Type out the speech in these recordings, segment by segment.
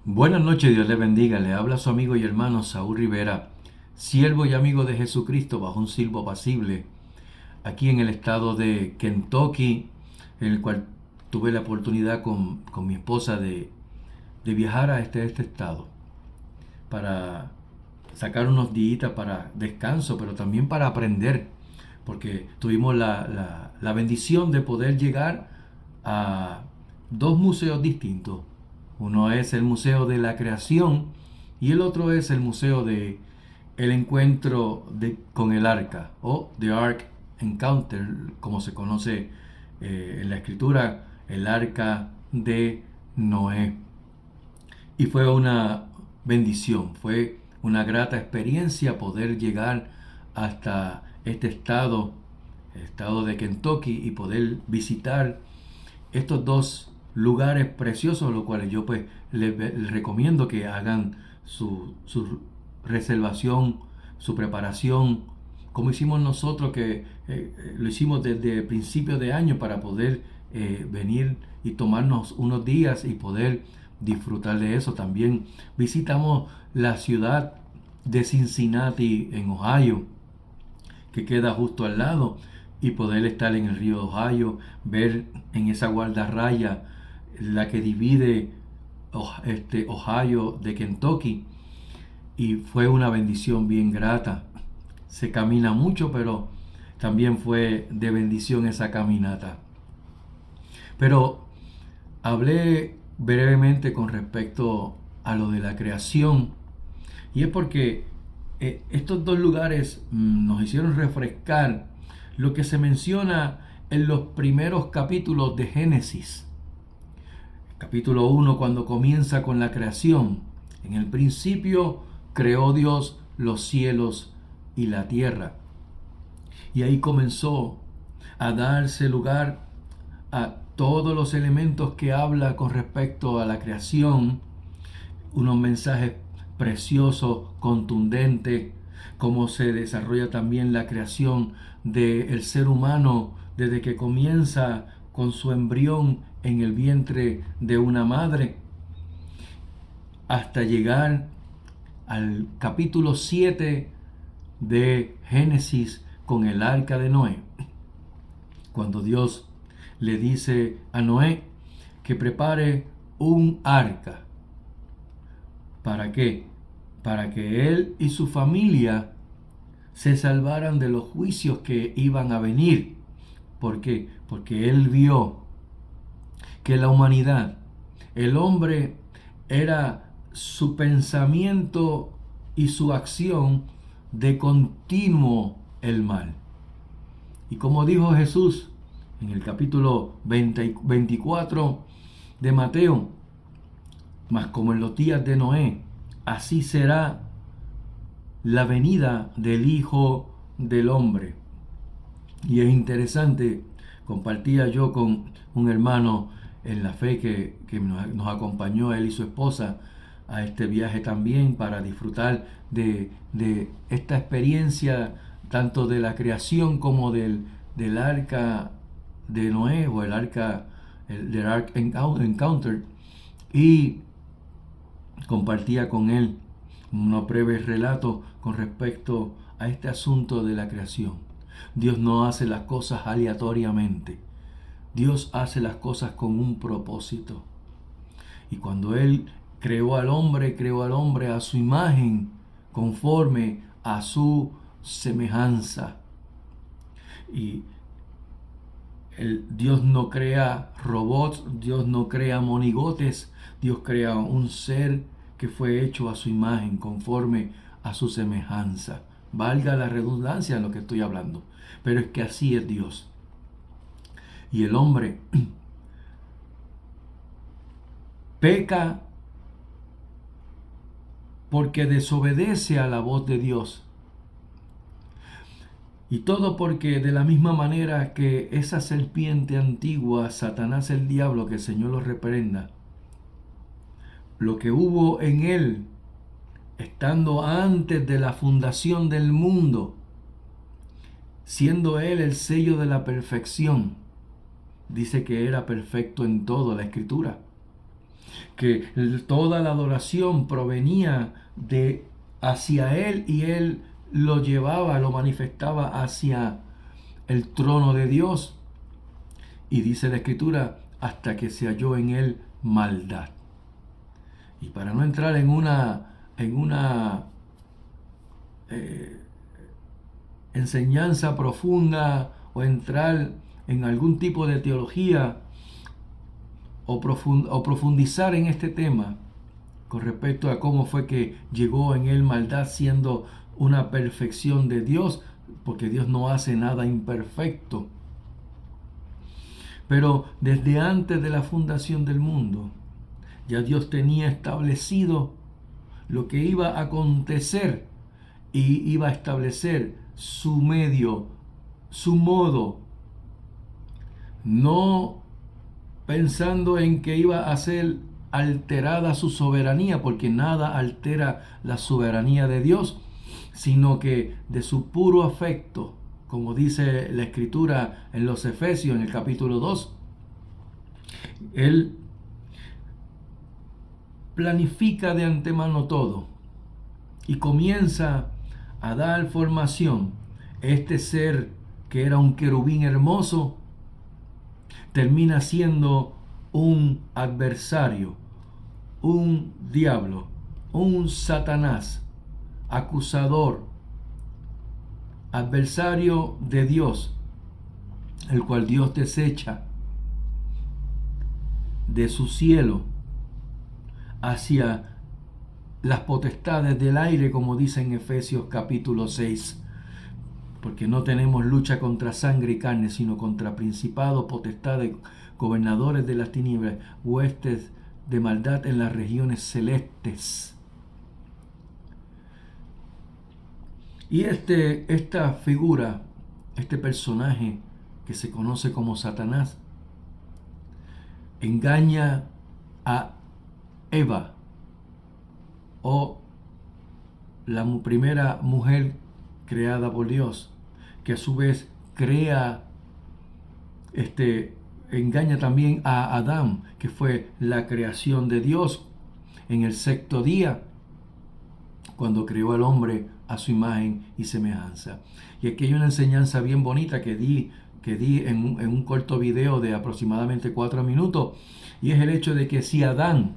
Buenas noches, Dios le bendiga. Le habla su amigo y hermano Saúl Rivera, siervo y amigo de Jesucristo bajo un silbo apacible, aquí en el estado de Kentucky, en el cual tuve la oportunidad con mi esposa de viajar a este estado para sacar unos días para descanso, pero también para aprender, porque tuvimos la bendición de poder llegar a dos museos distintos. Uno es el Museo de la Creación y el otro es el Museo de el Encuentro con el Arca, o The Ark Encounter, como se conoce en la escritura, el Arca de Noé. Y fue una bendición, fue una grata experiencia poder llegar hasta este estado, el estado de Kentucky, y poder visitar estos dos lugares preciosos, los cuales yo pues les recomiendo que hagan su reservación, su preparación, como hicimos nosotros, que lo hicimos desde principios de año para poder venir y tomarnos unos días y poder disfrutar de eso. También visitamos la ciudad de Cincinnati en Ohio, que queda justo al lado, y poder estar en el río Ohio, ver en esa guardarraya la que divide Ohio de Kentucky, y fue una bendición bien grata. Se camina mucho, pero también fue de bendición esa caminata. Pero hablé brevemente con respecto a lo de la creación, y es porque estos dos lugares nos hicieron refrescar lo que se menciona en los primeros capítulos de Génesis. Capítulo 1, cuando comienza con la creación. En el principio creó Dios los cielos y la tierra. Y ahí comenzó a darse lugar a todos los elementos que habla con respecto a la creación, unos mensajes preciosos, contundentes, cómo se desarrolla también la creación del ser humano desde que comienza con su embrión en el vientre de una madre hasta llegar al capítulo 7 de Génesis con el arca de Noé, cuando Dios le dice a Noé que prepare un arca. ¿Para qué? Para que él y su familia se salvaran de los juicios que iban a venir. ¿Por qué? Porque él vio que la humanidad, el hombre, era su pensamiento y su acción de continuo el mal. Y como dijo Jesús en el capítulo 24 de Mateo, mas como en los días de Noé, así será la venida del Hijo del Hombre. Y es interesante, compartía yo con un hermano en la fe que nos acompañó, él y su esposa, a este viaje también para disfrutar de esta experiencia, tanto de la creación como del arca de Noé, o el arca, del Ark Encounter. Y compartía con él unos breves relatos con respecto a este asunto de la creación. Dios no hace las cosas aleatoriamente. Dios hace las cosas con un propósito. Y cuando Él creó al hombre a su imagen, conforme a su semejanza. Y Dios no crea robots, Dios no crea monigotes, Dios crea un ser que fue hecho a su imagen, conforme a su semejanza. Valga la redundancia en lo que estoy hablando, pero es que así es Dios. Y el hombre peca porque desobedece a la voz de Dios. Y todo porque de la misma manera que esa serpiente antigua, Satanás el diablo, que el Señor lo reprenda, lo que hubo en él, estando antes de la fundación del mundo, siendo él el sello de la perfección, dice que era perfecto en todo, la Escritura. que toda la adoración provenía de hacia él y él lo llevaba, lo manifestaba hacia el trono de Dios. Y dice la Escritura, hasta que se halló en él maldad. Y para no entrar en una enseñanza profunda o entrar en algún tipo de teología o profundizar en este tema con respecto a cómo fue que llegó en él maldad siendo una perfección de Dios, porque Dios no hace nada imperfecto. Pero desde antes de la fundación del mundo, ya Dios tenía establecido lo que iba a acontecer y iba a establecer su medio, su modo, no pensando en que iba a ser alterada su soberanía, porque nada altera la soberanía de Dios, sino que de su puro afecto, como dice la Escritura en los Efesios en el capítulo 2, Él planifica de antemano todo y comienza a dar formación. Este ser que era un querubín hermoso termina siendo un adversario, un diablo, un Satanás, acusador, adversario de Dios, el cual Dios desecha de su cielo hacia las potestades del aire, como dice en Efesios capítulo 6. Porque no tenemos lucha contra sangre y carne, sino contra principados, potestades, gobernadores de las tinieblas, huestes de maldad en las regiones celestes. Y esta figura, este personaje que se conoce como Satanás, engaña a Eva, o la primera mujer creada por Dios, que a su vez engaña también a Adán, que fue la creación de Dios en el sexto día, cuando creó al hombre a su imagen y semejanza. Y aquí hay una enseñanza bien bonita que di en un corto video de aproximadamente 4 minutos, y es el hecho de que si Adán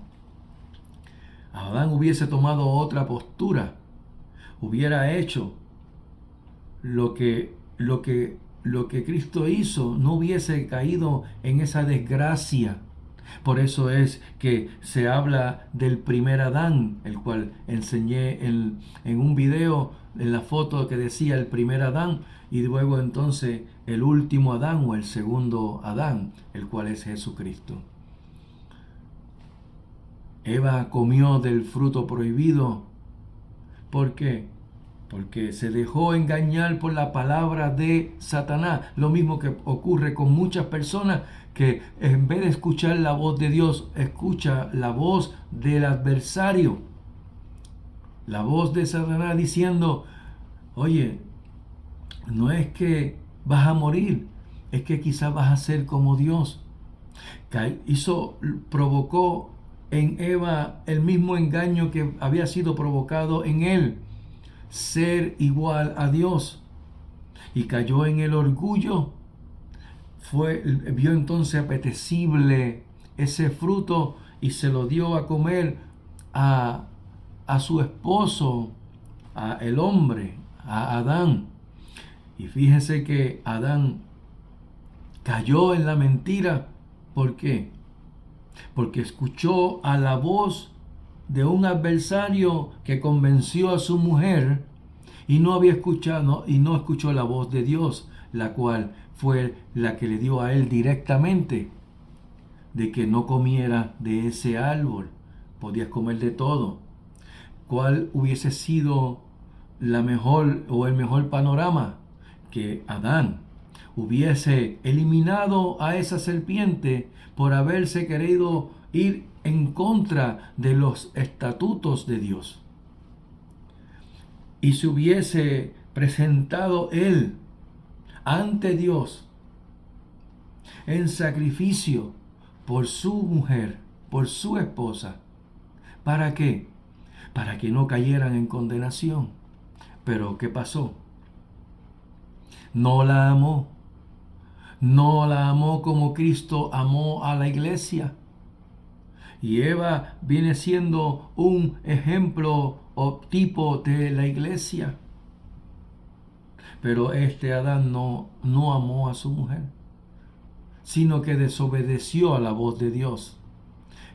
hubiese tomado otra postura, hubiera hecho lo que Cristo hizo, no hubiese caído en esa desgracia. Por eso es que se habla del primer Adán, el cual enseñé en un video, en la foto que decía el primer Adán, y luego entonces el último Adán o el segundo Adán, el cual es Jesucristo. Eva comió del fruto prohibido. ¿Por qué? Porque se dejó engañar por la palabra de Satanás. Lo mismo que ocurre con muchas personas que en vez de escuchar la voz de Dios, escucha la voz del adversario. La voz de Satanás diciendo, oye, no es que vas a morir, es que quizás vas a ser como Dios. Provocó en Eva el mismo engaño que había sido provocado en él, ser igual a Dios, y cayó en el orgullo. Vio entonces apetecible ese fruto y se lo dio a comer a su esposo, a el hombre, a Adán. Y fíjense que Adán cayó en la mentira. ¿Por qué? Porque escuchó a la voz de un adversario que convenció a su mujer y no escuchó la voz de Dios, la cual fue la que le dio a él directamente de que no comiera de ese árbol. Podías comer de todo. ¿Cuál hubiese sido el mejor panorama? Que Adán hubiese eliminado a esa serpiente por haberse querido ir en contra de los estatutos de Dios, y se hubiese presentado él ante Dios en sacrificio por su mujer, por su esposa. ¿Para qué? Para que no cayeran en condenación. Pero ¿qué pasó? No la amó. No la amó como Cristo amó a la iglesia. Y Eva viene siendo un ejemplo o tipo de la iglesia. Pero Adán no amó a su mujer, sino que desobedeció a la voz de Dios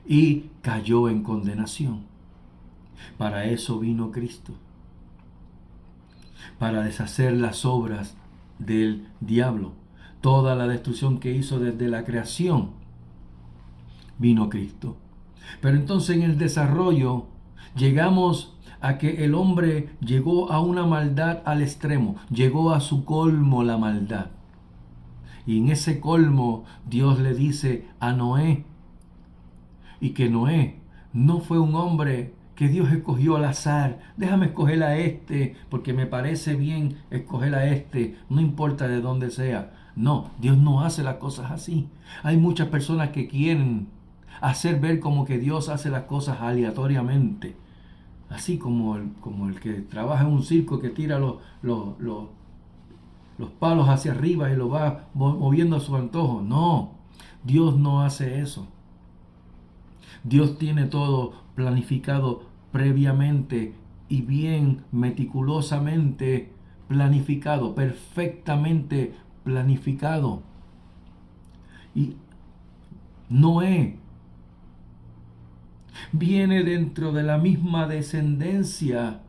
y cayó en condenación. Para eso vino Cristo, para deshacer las obras del diablo. Toda la destrucción que hizo desde la creación, vino Cristo. Pero entonces en el desarrollo llegamos a que el hombre llegó a una maldad al extremo, llegó a su colmo la maldad. Y en ese colmo Dios le dice a Noé, y que Noé no fue un hombre que Dios escogió al azar. Déjame escoger a porque me parece bien escoger a no importa de dónde sea. No, Dios no hace las cosas así. Hay muchas personas que quieren hacer ver como que Dios hace las cosas aleatoriamente. Así como el que trabaja en un circo, que tira los palos hacia arriba y lo va moviendo a su antojo. No, Dios no hace eso. Dios tiene todo planificado previamente y bien meticulosamente planificado, perfectamente planificado. Y Noé viene dentro de la misma descendencia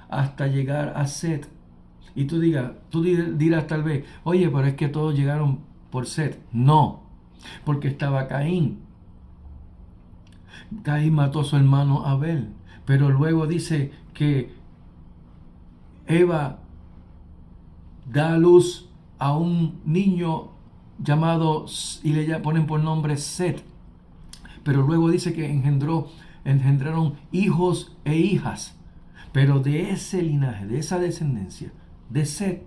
hasta llegar a Set. Y tú dirás tal vez, oye, pero es que todos llegaron por Set. No, porque estaba Caín. Caín mató a su hermano Abel, pero luego dice que Eva da a luz a un niño llamado, y le ponen por nombre Set, pero luego dice que engendraron hijos e hijas, pero de ese linaje, de esa descendencia, de Set,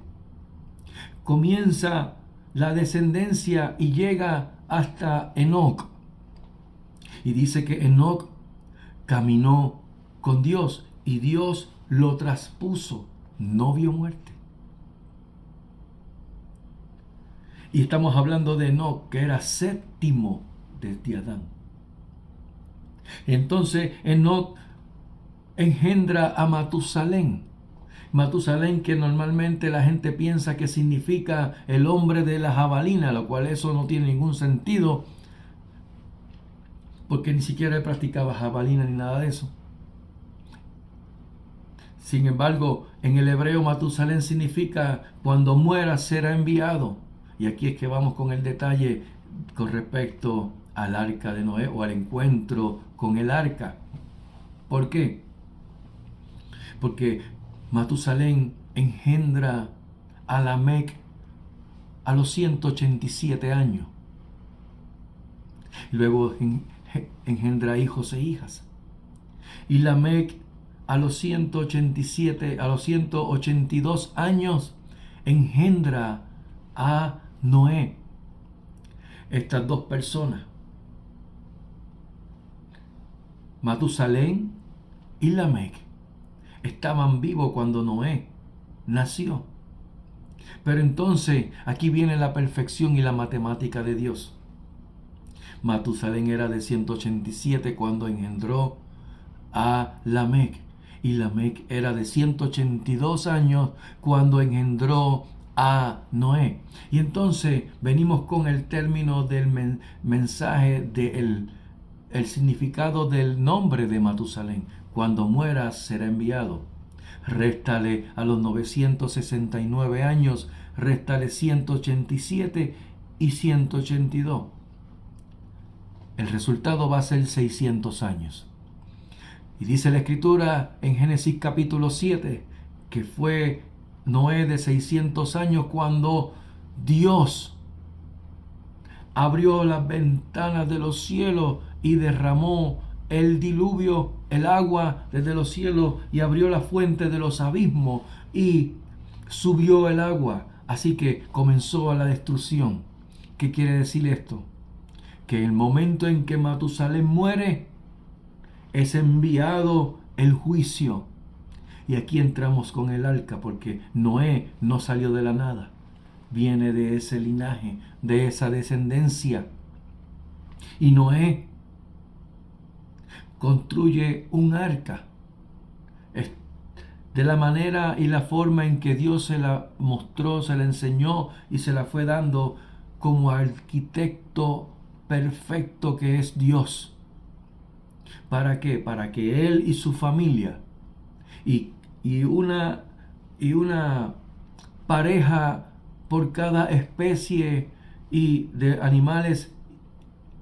comienza la descendencia y llega hasta Enoc. Y dice que Enoc caminó con Dios y Dios lo traspuso, no vio muerte. Y estamos hablando de Enoc, que era séptimo desde Adán. Entonces Enoc engendra a Matusalén. Matusalén, que normalmente la gente piensa que significa el hombre de la jabalina, lo cual eso no tiene ningún sentido, porque ni siquiera él practicaba jabalina ni nada de eso. Sin embargo, en el hebreo Matusalén significa cuando muera será enviado. Y aquí es que vamos con el detalle con respecto al arca de Noé o al encuentro con el arca. ¿Por qué? Porque Matusalén engendra a Lamec a los 187 años. Luego engendra hijos e hijas. Y Lamec a los 182 años engendra a Noé. Estas dos personas, Matusalén y Lamec, estaban vivos cuando Noé nació. Pero entonces aquí viene la perfección y la matemática de Dios. Matusalén era de 187 cuando engendró a Lamec, y Lamec era de 182 años cuando engendró a Noé. Y entonces venimos con el término del mensaje del el significado del nombre de Matusalén. Cuando muera será enviado. Réstale a los 969 años, réstale 187 y 182. El resultado va a ser 600 años. Y dice la Escritura en Génesis capítulo 7 que fue Noé de 600 años cuando Dios abrió las ventanas de los cielos y derramó el diluvio, el agua desde los cielos, y abrió la fuente de los abismos y subió el agua. Así que comenzó la destrucción. ¿Qué quiere decir esto? que en el momento en que Matusalén muere, es enviado el juicio. Y aquí entramos con el arca, porque Noé no salió de la nada. Viene de ese linaje, de esa descendencia. Y Noé construye un arca de la manera y la forma en que Dios se la mostró, se la enseñó y se la fue dando como arquitecto perfecto que es Dios. ¿Para qué? Para que él y su familia y una pareja por cada especie y de animales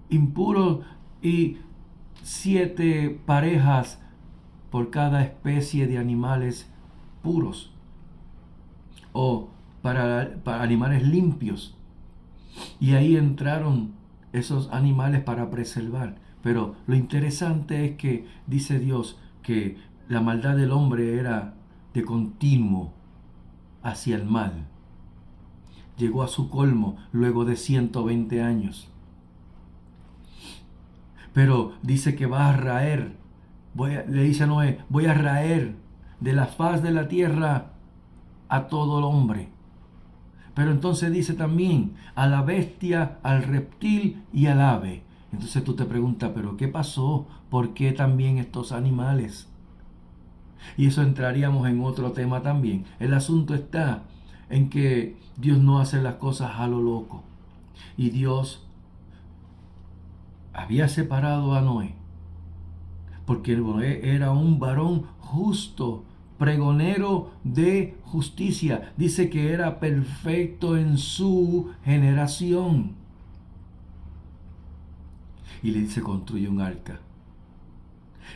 impuros y 7 parejas por cada especie de animales puros o para animales limpios. Y ahí entraron esos animales para preservar. Pero lo interesante es que dice Dios que la maldad del hombre era de continuo hacia el mal. Llegó a su colmo luego de 120 años. Pero dice que va a raer. Le dice a Noé, voy a raer de la faz de la tierra a todo el hombre. Pero entonces dice también a la bestia, al reptil y al ave. Entonces tú te preguntas, ¿pero qué pasó? ¿Por qué también estos animales? Y eso entraríamos en otro tema también. El asunto está en que Dios no hace las cosas a lo loco. Y Dios había separado a Noé, porque Noé era un varón justo, pregonero de justicia. Dice que era perfecto en su generación. Y le dice, construye un arca.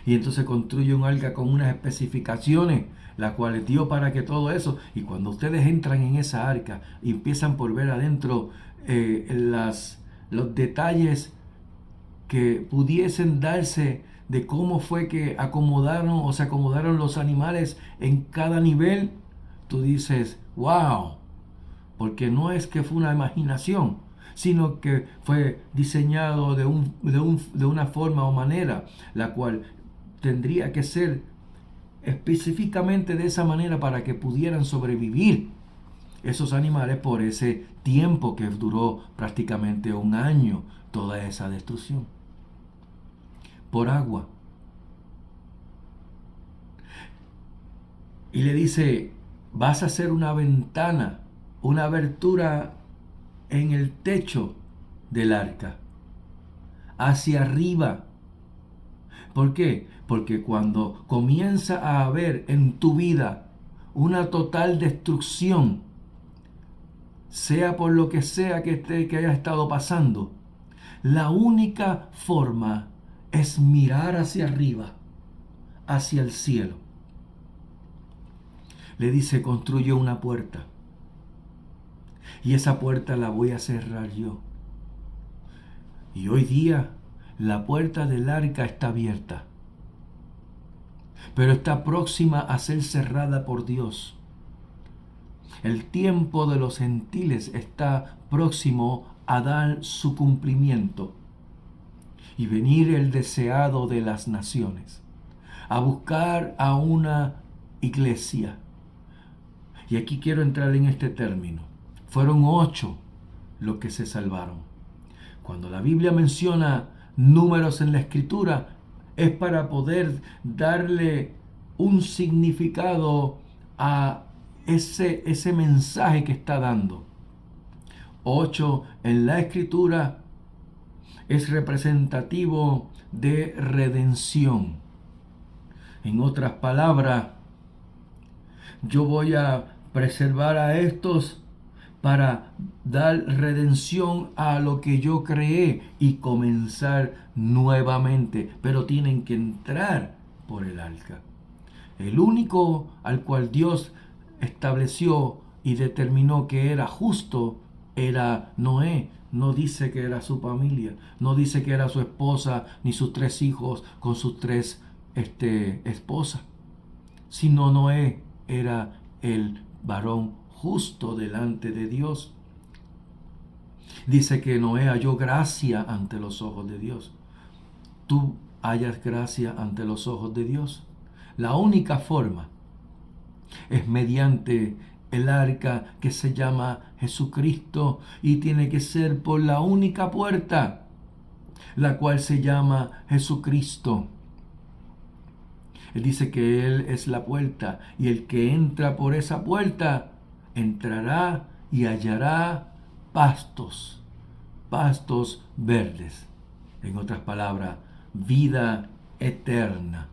Y entonces construye un arca con unas especificaciones, las cuales dio para que todo eso. Y cuando ustedes entran en esa arca y empiezan por ver adentro los detalles que pudiesen darse de cómo fue que acomodaron o se acomodaron los animales en cada nivel, tú dices, wow, porque no es que fue una imaginación, sino que fue diseñado de una forma o manera, la cual tendría que ser específicamente de esa manera para que pudieran sobrevivir esos animales por ese tiempo que duró prácticamente un año toda esa destrucción. Por agua. Y le dice, vas a hacer una ventana, una abertura en el techo del arca, hacia arriba. ¿Por qué? Porque cuando comienza a haber en tu vida una total destrucción, sea por lo que sea que haya estado pasando, la única forma es mirar hacia arriba, hacia el cielo. Le dice, construye una puerta. Y esa puerta la voy a cerrar yo. Y hoy día la puerta del arca está abierta, pero está próxima a ser cerrada por Dios. El tiempo de los gentiles está próximo a dar su cumplimiento y venir el deseado de las naciones a buscar a una iglesia. Y aquí quiero entrar en este término. Fueron 8 los que se salvaron. Cuando la Biblia menciona números en la Escritura, es para poder darle un significado a ese mensaje que está dando. 8 en la Escritura es representativo de redención. En otras palabras, yo voy a preservar a estos para dar redención a lo que yo creé y comenzar nuevamente, pero tienen que entrar por el arca. El único al cual Dios estableció y determinó que era justo era Noé. No dice que era su familia, no dice que era su esposa ni sus 3 hijos con sus 3 esposas, sino Noé era el varón justo delante de Dios. Dice que Noé halló gracia ante los ojos de Dios. ¿Tú hallas gracia ante los ojos de Dios? La única forma es mediante el arca que se llama Jesucristo, y tiene que ser por la única puerta, la cual se llama Jesucristo. Él dice que Él es la puerta, y el que entra por esa puerta entrará y hallará pastos, pastos verdes. En otras palabras, vida eterna.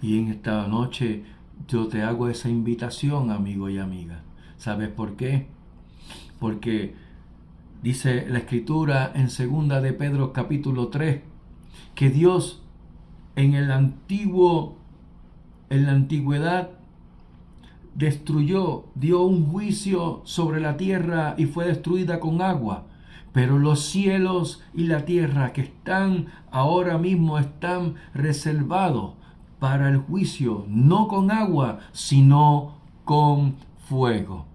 Y en esta noche yo te hago esa invitación, amigo y amiga. ¿Sabes por qué? Porque dice la Escritura en 2 de Pedro capítulo 3 que Dios en la antigüedad dio un juicio sobre la tierra y fue destruida con agua. Pero los cielos y la tierra que están ahora mismo están reservados para el juicio, no con agua, sino con fuego.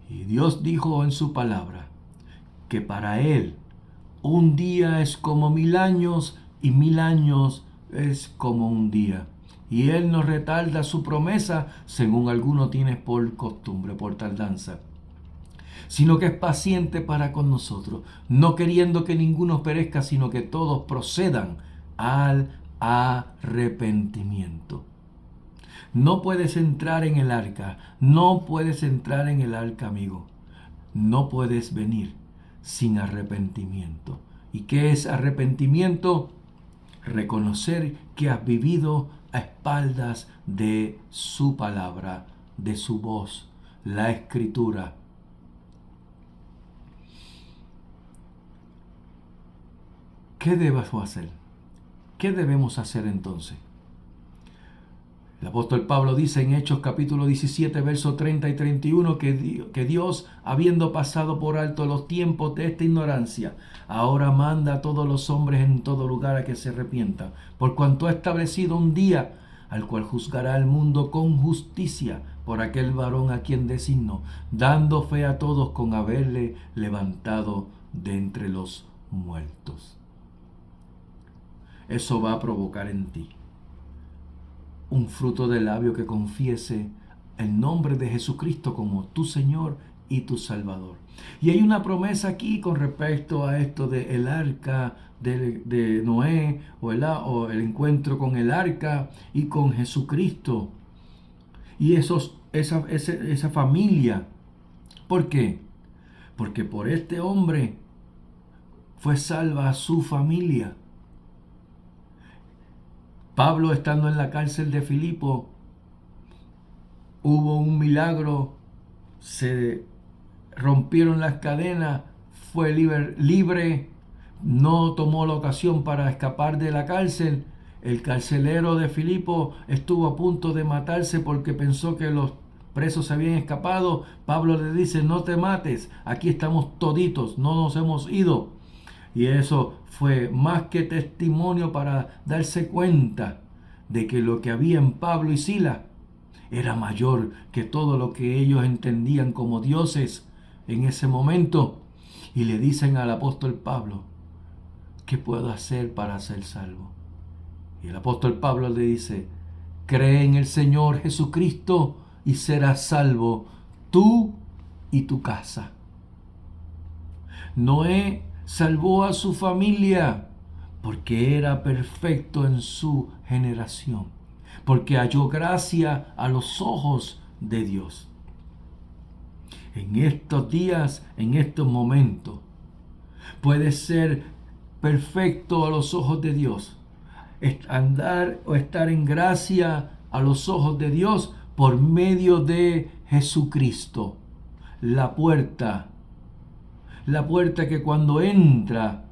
Y Dios dijo en su palabra que para Él un día es como 1000 años y 1000 años es como un día. Y Él no retarda su promesa, según alguno tiene por costumbre, por tardanza, sino que es paciente para con nosotros, no queriendo que ninguno perezca, sino que todos procedan al arrepentimiento. No puedes entrar en el arca, amigo. No puedes venir sin arrepentimiento. ¿Y qué es arrepentimiento? Reconocer que has vivido a espaldas de su palabra, de su voz, la Escritura. ¿Qué debemos hacer? ¿Qué debemos hacer entonces? El apóstol Pablo dice en Hechos capítulo 17, versos 30 y 31 que Dios, habiendo pasado por alto los tiempos de esta ignorancia, ahora manda a todos los hombres en todo lugar a que se arrepientan, por cuanto ha establecido un día al cual juzgará al mundo con justicia por aquel varón a quien designó, dando fe a todos con haberle levantado de entre los muertos. Eso va a provocar en ti un fruto de labio que confiese el nombre de Jesucristo como tu Señor y tu Salvador. Y hay una promesa aquí con respecto a esto de el arca de Noé, o el encuentro con el arca y con Jesucristo. Y esa familia. ¿Por qué? Porque por este hombre fue salva su familia. Pablo, estando en la cárcel de Filipo, hubo un milagro, se rompieron las cadenas, fue libre, no tomó la ocasión para escapar de la cárcel. El carcelero de Filipo estuvo a punto de matarse porque pensó que los presos se habían escapado. Pablo le dice: no te mates, aquí estamos toditos, no nos hemos ido. Y eso fue más que testimonio para darse cuenta de que lo que había en Pablo y Silas era mayor que todo lo que ellos entendían como dioses en ese momento. Y le dicen al apóstol Pablo: ¿qué puedo hacer para ser salvo? Y el apóstol Pablo le dice: cree en el Señor Jesucristo y serás salvo, tú y tu casa. Noé salvó a su familia porque era perfecto en su generación, porque halló gracia a los ojos de Dios. En estos días, en estos momentos, puedes ser perfecto a los ojos de Dios, andar o estar en gracia a los ojos de Dios por medio de Jesucristo, la puerta que cuando entra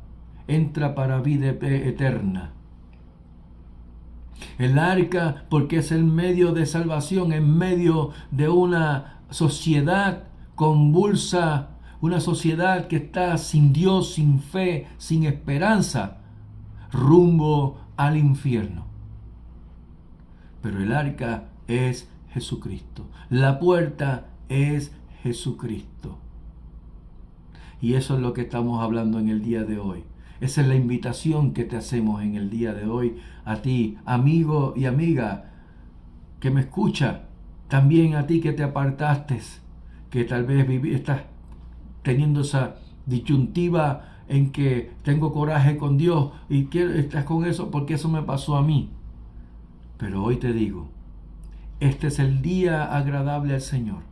para vida eterna. El arca, porque es el medio de salvación en medio de una sociedad convulsa, una sociedad que está sin Dios, sin fe, sin esperanza, rumbo al infierno. Pero el arca es Jesucristo. La puerta es Jesucristo. Y eso es lo que estamos hablando en el día de hoy. Esa es la invitación que te hacemos en el día de hoy a ti, amigo y amiga, que me escucha. También a ti que te apartaste, que tal vez estás teniendo esa disyuntiva en que tengo coraje con Dios y estás con eso porque eso me pasó a mí. Pero hoy te digo, este es el día agradable al Señor.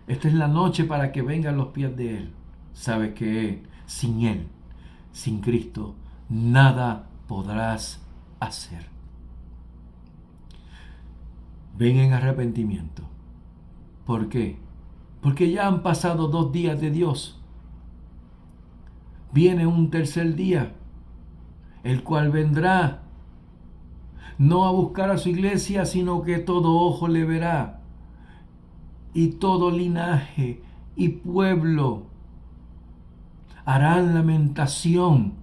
Esta es la noche para que vengan los pies de Él. Sabes que sin Él, sin Cristo, nada podrás hacer. Ven en arrepentimiento. ¿Por qué? Porque ya han pasado 2 días de Dios. Viene un tercer día, el cual vendrá no a buscar a su iglesia, sino que todo ojo le verá, y todo linaje y pueblo harán lamentación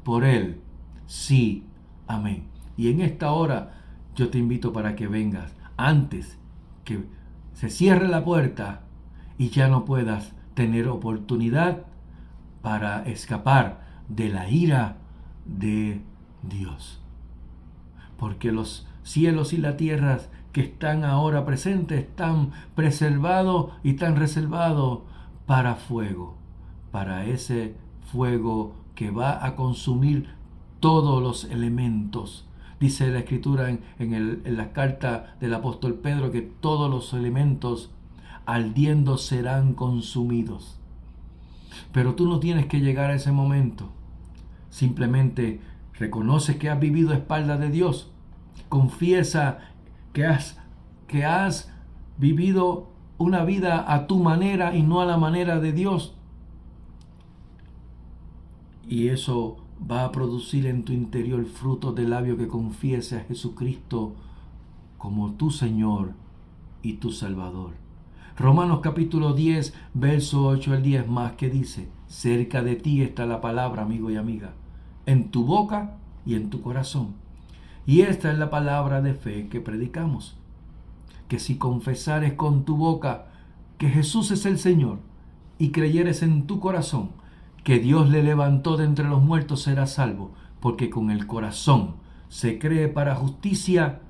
por él. Sí, amén. Y en esta hora yo te invito para que vengas antes que se cierre la puerta y ya no puedas tener oportunidad para escapar de la ira de Dios. Porque los cielos y la tierra que están ahora presentes están preservados y están reservados para fuego, para ese fuego que va a consumir todos los elementos. Dice la Escritura en la carta del apóstol Pedro que todos los elementos ardiendo serán consumidos. Pero tú no tienes que llegar a ese momento. Simplemente reconoces que has vivido a espaldas de Dios. Confiesa que has vivido una vida a tu manera y no a la manera de Dios. Y eso va a producir en tu interior frutos de labio que confiese a Jesucristo como tu Señor y tu Salvador. Romanos capítulo 10, verso 8 al 10 más, que dice: cerca de ti está la palabra, amigo y amiga, en tu boca y en tu corazón. Y esta es la palabra de fe que predicamos, que si confesares con tu boca que Jesús es el Señor y creyeres en tu corazón que Dios le levantó de entre los muertos, serás salvo, porque con el corazón se cree para justicia,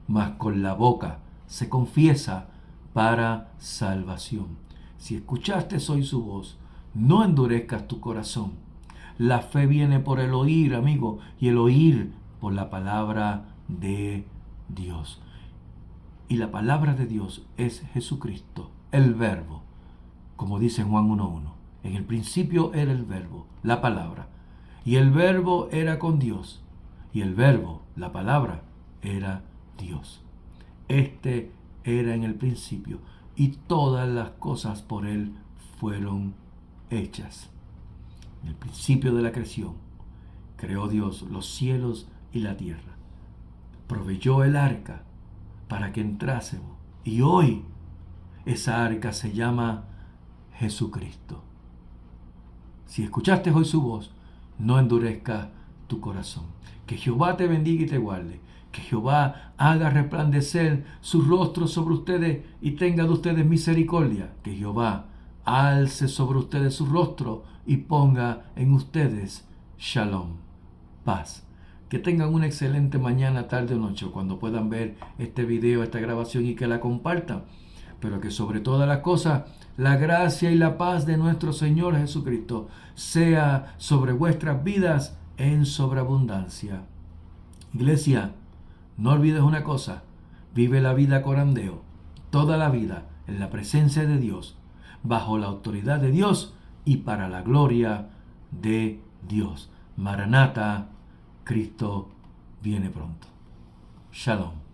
mas con la boca se confiesa para salvación. Si escuchaste hoy su voz, no endurezcas tu corazón. La fe viene por el oír, amigo, y el oír por la palabra de Dios. Y la palabra de Dios es Jesucristo, el Verbo, como dice Juan 1:1. En el principio era el Verbo, la palabra, y el Verbo era con Dios, y el Verbo, la palabra, era Dios. Este era en el principio, y todas las cosas por él fueron hechas. En el principio de la creación, creó Dios los cielos y la tierra. Proveyó el arca para que entrásemos, y hoy esa arca se llama Jesucristo. Si escuchaste hoy su voz, no endurezcas tu corazón. Que Jehová te bendiga y te guarde. Que Jehová haga resplandecer su rostro sobre ustedes y tenga de ustedes misericordia. Que Jehová alce sobre ustedes su rostro y ponga en ustedes shalom, paz. Que tengan una excelente mañana, tarde o noche, cuando puedan ver este video, esta grabación, y que la compartan. Pero que sobre todas las cosas, la gracia y la paz de nuestro Señor Jesucristo sea sobre vuestras vidas en sobreabundancia. Iglesia, no olvides una cosa: vive la vida corandeo, toda la vida en la presencia de Dios, bajo la autoridad de Dios y para la gloria de Dios. Maranata, Cristo viene pronto. Shalom.